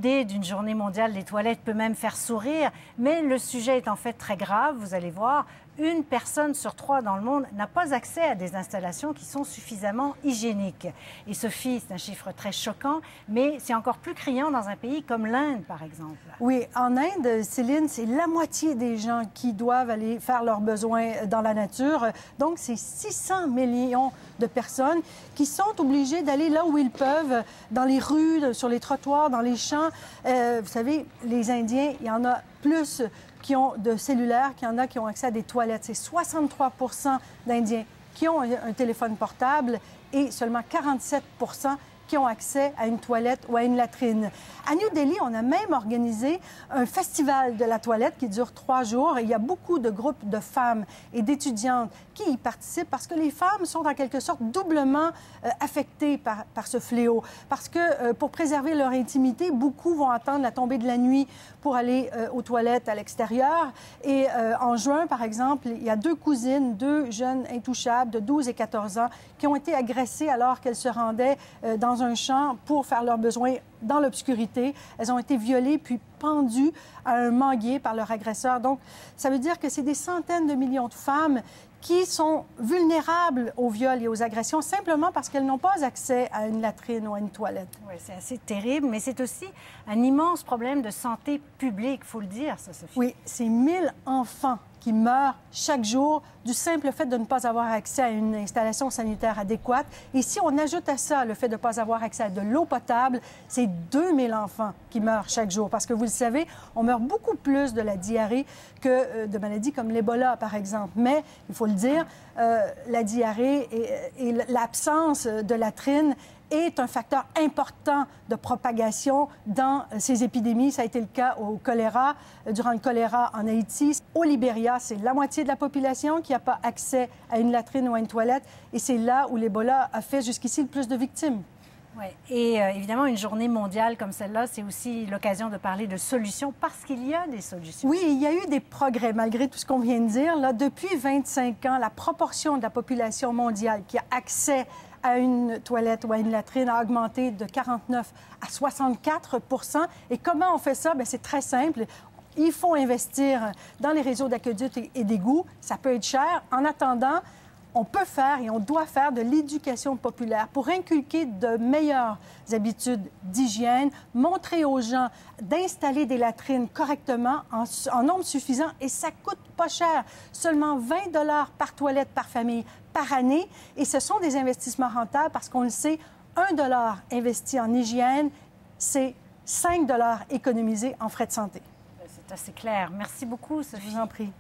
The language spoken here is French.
l'idée d'une journée mondiale des toilettes peut même faire sourire, mais le sujet est en fait très grave, vous allez voir. Une personne sur 3 dans le monde n'a pas accès à des installations qui sont suffisamment hygiéniques. Et Sophie, c'est un chiffre très choquant, mais c'est encore plus criant dans un pays comme l'Inde, par exemple. Oui, en Inde, Céline, c'est la moitié des gens qui doivent aller faire leurs besoins dans la nature. Donc, c'est 600 millions de personnes qui sont obligées d'aller là où ils peuvent, dans les rues, sur les trottoirs, dans les champs. Vous savez, les Indiens, il y en a plus qui ont de cellulaires, qu'il y en a qui ont accès à des toilettes. C'est 63 d'Indiens qui ont un téléphone portable et seulement 47 qui ont accès à une toilette ou à une latrine. À New Delhi, on a même organisé un festival de la toilette qui dure 3 jours. Et il y a beaucoup de groupes de femmes et d'étudiantes qui y participent parce que les femmes sont en quelque sorte doublement affectées par ce fléau. Parce que pour préserver leur intimité, beaucoup vont attendre la tombée de la nuit pour aller aux toilettes à l'extérieur. Et en juin, par exemple, il y a 2 cousines, 2 jeunes intouchables de 12 et 14 ans qui ont été agressées alors qu'elles se rendaient dans un champ pour faire leurs besoins dans l'obscurité. Elles ont été violées puis pendues à un manguier par leur agresseur. Donc, ça veut dire que c'est des centaines de millions de femmes qui sont vulnérables aux viols et aux agressions simplement parce qu'elles n'ont pas accès à une latrine ou à une toilette. Oui, c'est assez terrible, mais c'est aussi un immense problème de santé publique, il faut le dire, ça, Sophie. Oui, c'est 1000 enfants qui meurent chaque jour du simple fait de ne pas avoir accès à une installation sanitaire adéquate. Et si on ajoute à ça le fait de ne pas avoir accès à de l'eau potable, c'est 2000 enfants qui meurent chaque jour. Parce que vous le savez, on meurt beaucoup plus de la diarrhée que de maladies comme l'Ebola, par exemple. Mais, il faut le dire, la diarrhée et l'absence de latrine est un facteur important de propagation dans ces épidémies. Ça a été le cas au choléra, durant le choléra en Haïti. Au Libéria, c'est la moitié de la population qui n'a pas accès à une latrine ou à une toilette. Et c'est là où l'Ebola a fait jusqu'ici le plus de victimes. Oui, et évidemment, une journée mondiale comme celle-là, c'est aussi l'occasion de parler de solutions parce qu'il y a des solutions. Oui, il y a eu des progrès malgré tout ce qu'on vient de dire. Là, depuis 25 ans, la proportion de la population mondiale qui a accès à une toilette ou à une latrine a augmenté de 49 à 64 Et comment on fait ça? Bien, c'est très simple. Il faut investir dans les réseaux d'aqueducs et d'égouts. Ça peut être cher. En attendant, on peut faire et on doit faire de l'éducation populaire pour inculquer de meilleures habitudes d'hygiène, montrer aux gens d'installer des latrines correctement en nombre suffisant et ça coûte pas cher, seulement 20 $ par toilette par famille par année et ce sont des investissements rentables parce qu'on le sait, 1 $ investi en hygiène, c'est 5 $ économisés en frais de santé. C'est assez clair. Merci beaucoup, Sophie. Je vous en prie.